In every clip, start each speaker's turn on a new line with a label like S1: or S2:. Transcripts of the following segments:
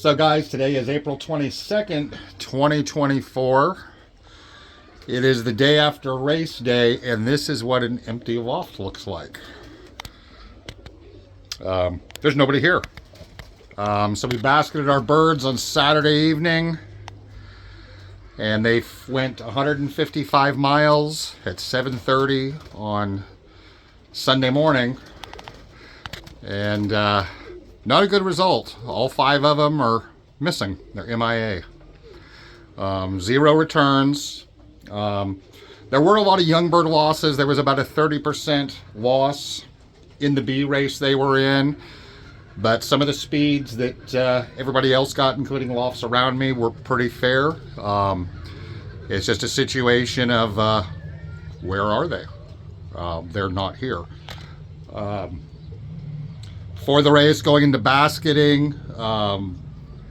S1: So guys, today is April 22nd, 2024. It is the day after race day, and this is what an empty loft looks like. There's nobody here. So we basketed our birds on Saturday evening, and they went 155 miles at 7:30 on Sunday morning, and not a good result. All 5 of them are missing. They're MIA. 0 returns. There were a lot of young bird losses. There was about a 30% loss in the B race they were in. But some of the speeds that everybody else got, including lofts around me, were pretty fair. It's just a situation of where are they? They're not here. For the race, going into basketing,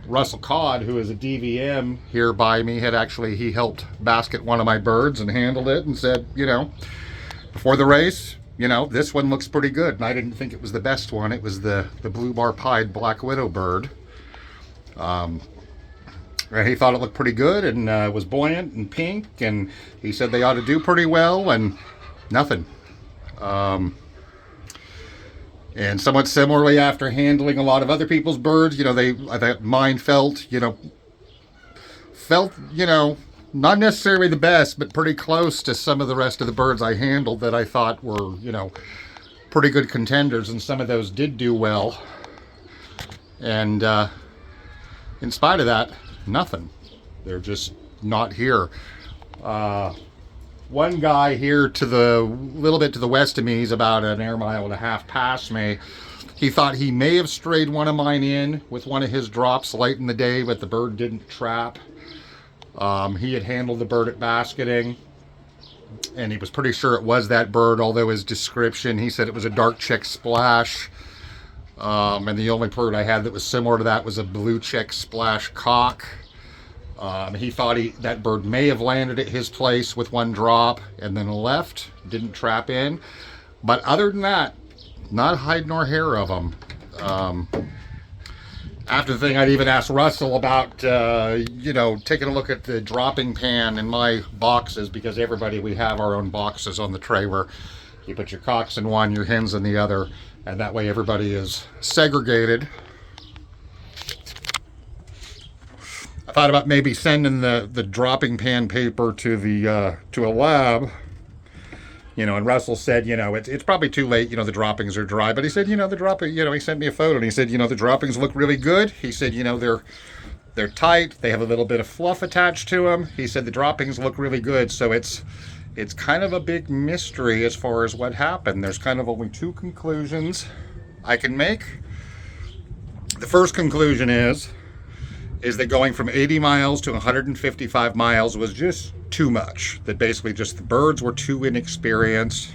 S1: Russell Codd, who is a DVM here by me, he helped basket one of my birds and handled it and said, before the race, this one looks pretty good. And I didn't think it was the best one. It was the blue bar-pied black widow bird. And he thought it looked pretty good and was buoyant and pink, and he said they ought to do pretty well, and nothing. And somewhat similarly, after handling a lot of other people's birds, mine felt, not necessarily the best, but pretty close to some of the rest of the birds I handled that I thought were, pretty good contenders, and some of those did do well. And in spite of that, nothing. They're just not here. One guy here to the little bit to the west of me, he's about an air mile and a half past me. He thought he may have strayed one of mine in with one of his drops late in the day, but the bird didn't trap. He had handled the bird at basketing, and he was pretty sure it was that bird, although his description, he said it was a dark check splash. And the only bird I had that was similar to that was a blue check splash cock. He thought that bird may have landed at his place with one drop and then left, didn't trap in. But other than that, not hide nor hair of them. After the thing, I'd even asked Russell about, taking a look at the dropping pan in my boxes, because we have our own boxes on the trailer. You put your cocks in one, your hens in the other, and that way everybody is segregated. I thought about maybe sending the dropping pan paper to a lab, and Russell said, it's probably too late, the droppings are dry, but he said, the dropping, he sent me a photo and he said, the droppings look really good. He said, they're tight, they have a little bit of fluff attached to them. He said the droppings look really good, so it's kind of a big mystery as far as what happened. There's kind of only 2 conclusions I can make. The first conclusion is that going from 80 miles to 155 miles was just too much. That basically just the birds were too inexperienced.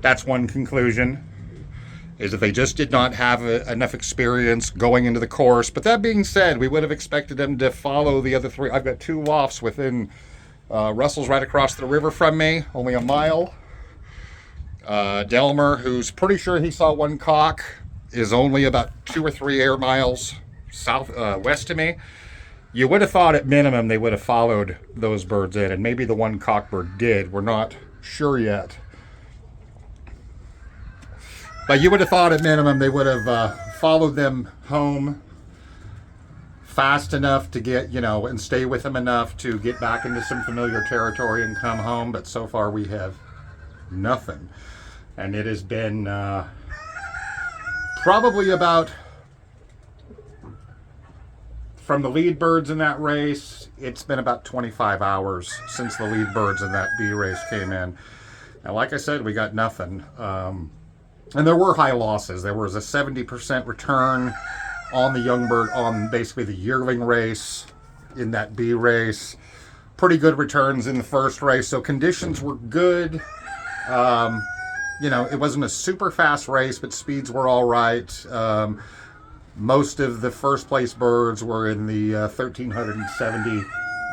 S1: That's one conclusion, is that they just did not have enough experience going into the course. But that being said, we would have expected them to follow the other 3. I've got 2 lofts within, Russell's right across the river from me, only a mile. Delmer, who's pretty sure he saw one cock, is only about 2 or 3 air miles west of me. You would have thought at minimum they would have followed those birds in, and maybe the one cockbird did. We're not sure yet. But you would have thought at minimum they would have followed them home fast enough to get, and stay with them enough to get back into some familiar territory and come home. But so far we have nothing. And it has been probably about, from the lead birds in that race, it's been about 25 hours since the lead birds in that B race came in. And like I said, we got nothing. And there were high losses. There was a 70% return on the young bird, on basically the yearling race in that B race. Pretty good returns in the first race. So conditions were good. It wasn't a super fast race, but speeds were all right. Most of the first place birds were in the 1,370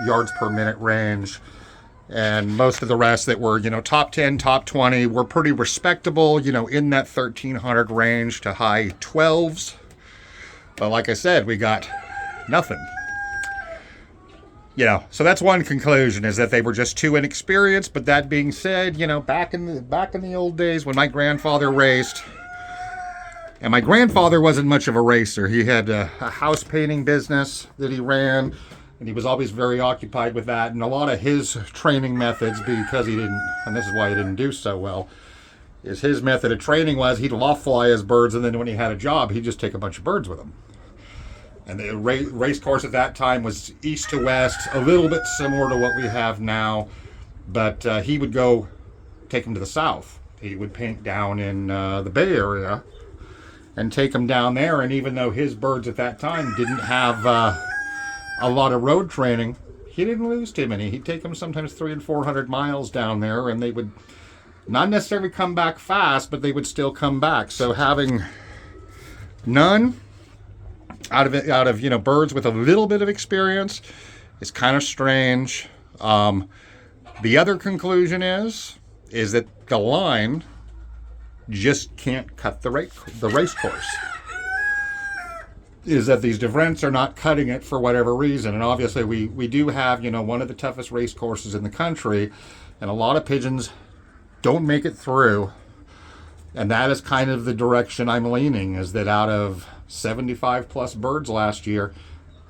S1: yards per minute range. And most of the rest that were, top 10, top 20 were pretty respectable, in that 1,300 range to high 12s. But like I said, we got nothing. So that's one conclusion, is that they were just too inexperienced. But that being said, back in the old days when my grandfather raced, and my grandfather wasn't much of a racer. He had a house painting business that he ran, and he was always very occupied with that. And a lot of his training methods, because he didn't, and this is why he didn't do so well, is his method of training was he'd loft fly his birds, and then when he had a job, he'd just take a bunch of birds with him. And the race course at that time was east to west, a little bit similar to what we have now, but he would go take them to the south. He would paint down in the Bay Area and take them down there. And even though his birds at that time didn't have a lot of road training, he didn't lose too many. He'd take them sometimes 300 and 400 miles down there, and they would not necessarily come back fast, but they would still come back. So having none out of birds with a little bit of experience is kind of strange. The other conclusion is that the line just can't cut the race course. Is that these events are not cutting it for whatever reason. And obviously we do have, one of the toughest race courses in the country, and a lot of pigeons don't make it through. And that is kind of the direction I'm leaning, is that out of 75 plus birds last year,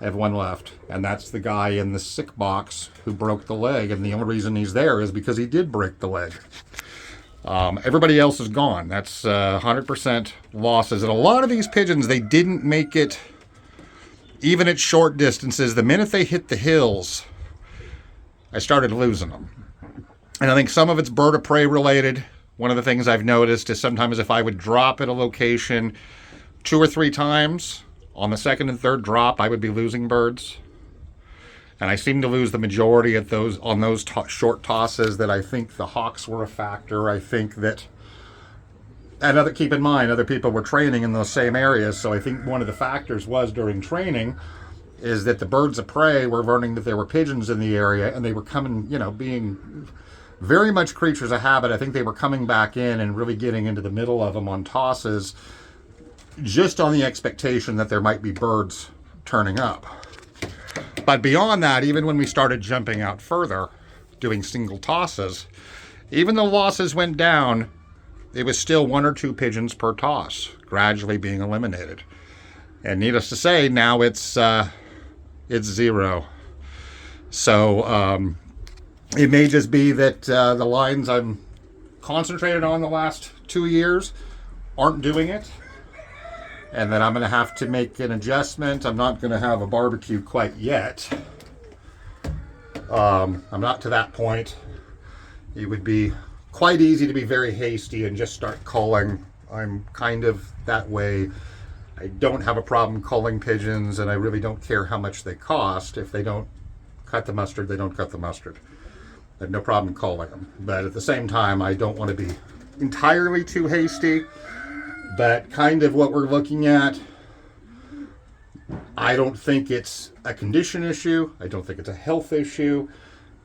S1: I have one left. And that's the guy in the sick box who broke the leg. And the only reason he's there is because he did break the leg. Everybody else is gone. That's 100% losses. And a lot of these pigeons, they didn't make it even at short distances. The minute they hit the hills, I started losing them. And I think some of it's bird of prey related. One of the things I've noticed is sometimes if I would drop at a location 2 or 3 times, on the second and third drop, I would be losing birds. And I seem to lose the majority of those on those short tosses. That I think the hawks were a factor. I think that, and keep in mind, other people were training in those same areas. So I think one of the factors was during training is that the birds of prey were learning that there were pigeons in the area, and they were coming, being very much creatures of habit. I think they were coming back in and really getting into the middle of them on tosses, just on the expectation that there might be birds turning up. But beyond that, even when we started jumping out further, doing single tosses, even though losses went down, it was still 1 or 2 pigeons per toss, gradually being eliminated. And needless to say, now it's 0. So it may just be that the lines I'm concentrated on the last 2 years aren't doing it, and then I'm going to have to make an adjustment. I'm not going to have a barbecue quite yet. I'm not to that point. It would be quite easy to be very hasty and just start culling. I'm kind of that way. I don't have a problem culling pigeons, and I really don't care how much they cost. If they don't cut the mustard, they don't cut the mustard. I have no problem culling them. But at the same time, I don't want to be entirely too hasty. But kind of what we're looking at, I don't think it's a condition issue. I don't think it's a health issue.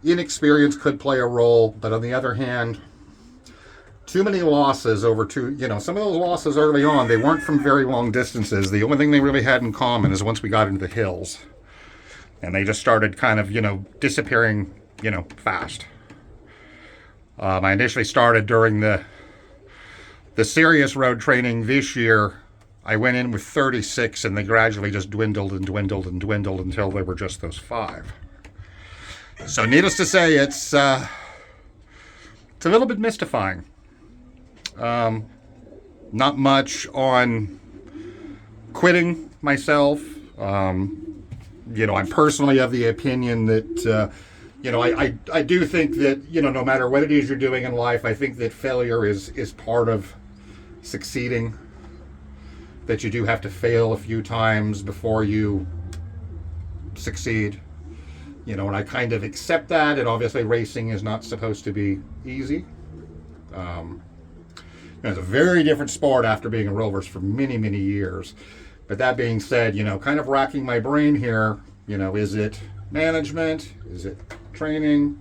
S1: Inexperience could play a role, but on the other hand, too many losses over some of those losses early on, they weren't from very long distances. The only thing they really had in common is once we got into the hills, and they just started kind of, disappearing, fast. I initially started during the serious road training this year. I went in with 36, and they gradually just dwindled and dwindled and dwindled until they were just those 5. So needless to say, it's a little bit mystifying. Not much on quitting myself. I'm personally of the opinion that, I do think that, no matter what it is you're doing in life, I think that failure is part of succeeding. That you do have to fail a few times before you succeed. And I kind of accept that. And obviously racing is not supposed to be easy. It's a very different sport after being a rovers for many, many years. But that being said, kind of racking my brain here, is it management? Is it training?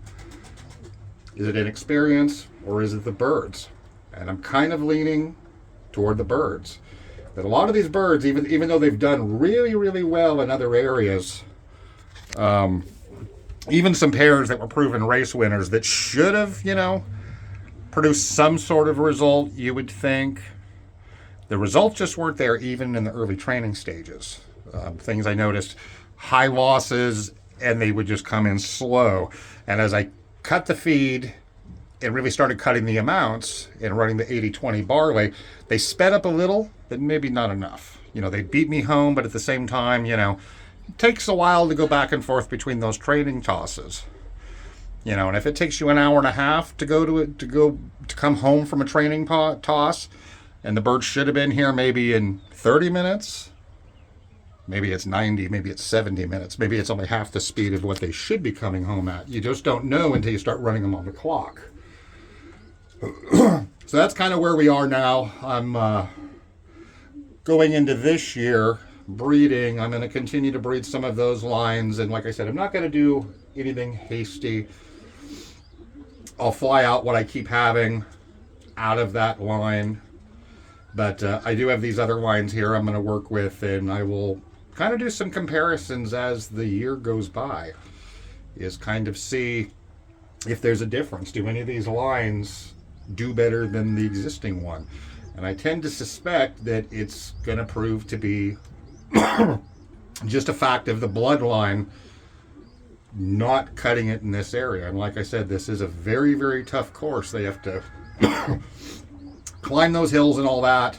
S1: Is it inexperience? Or is it the birds? And I'm kind of leaning toward the birds. But a lot of these birds, even though they've done really, really well in other areas, even some pairs that were proven race winners that should have, produced some sort of result, you would think, the results just weren't there even in the early training stages. Things I noticed, high losses, and they would just come in slow. And as I cut the feed and really started cutting the amounts and running the 80-20 barley, they sped up a little, but maybe not enough. They beat me home, but at the same time, it takes a while to go back and forth between those training tosses. And if it takes you an hour and a half to come home from a training toss, and the bird should have been here maybe in 30 minutes, maybe it's 90, maybe it's 70 minutes, maybe it's only half the speed of what they should be coming home at. You just don't know until you start running them on the clock. So that's kind of where we are now. I'm going into this year breeding. I'm going to continue to breed some of those lines, and like I said, I'm not going to do anything hasty. I'll fly out what I keep having out of that line, but I do have these other lines here I'm going to work with, and I will kind of do some comparisons as the year goes by, is kind of see if there's a difference. Do any of these lines do better than the existing one? And I tend to suspect that it's going to prove to be just a fact of the bloodline not cutting it in this area. And like I said, this is a very, very tough course. They have to climb those hills and all that,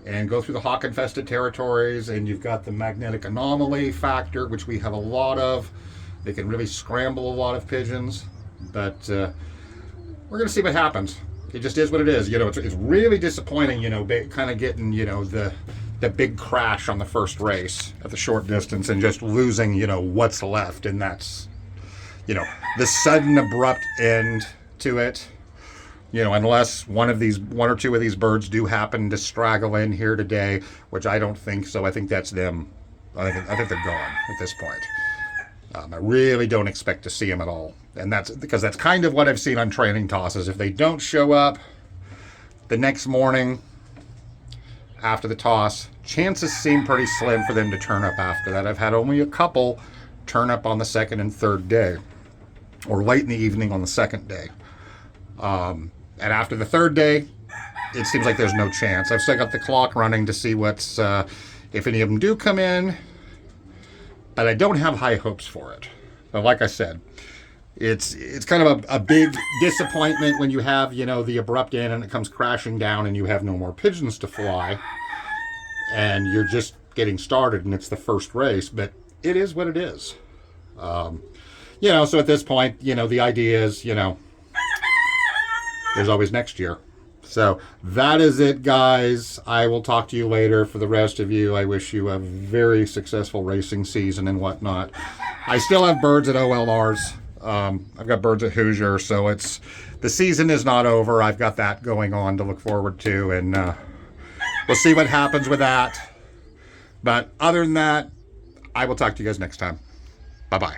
S1: and go through the hawk-infested territories, and you've got the magnetic anomaly factor, which we have a lot of. They can really scramble a lot of pigeons, but we're going to see what happens. It just is what it is. It's really disappointing, kind of getting, the big crash on the first race at the short distance and just losing, what's left. And that's, the sudden abrupt end to it. Unless one or two of these birds do happen to straggle in here today, which I don't think so. I think that's them. I think they're gone at this point. I really don't expect to see them at all. And that's because that's kind of what I've seen on training tosses. If they don't show up the next morning after the toss, chances seem pretty slim for them to turn up after that. I've had only a couple turn up on the second and third day, or late in the evening on the second day. And after the third day, it seems like there's no chance. I've still got the clock running to see if any of them do come in, but I don't have high hopes for it. But like I said, it's kind of a big disappointment when you have, the abrupt end and it comes crashing down and you have no more pigeons to fly, and you're just getting started and it's the first race, but it is what it is. So at this point, the idea is, there's always next year. So that is it, guys. I will talk to you later. For the rest of you, I wish you a very successful racing season and whatnot. I still have birds at OLRs. I've got birds at Hoosier, so the season is not over. I've got that going on to look forward to, and we'll see what happens with that. But other than that, I will talk to you guys next time. Bye-bye.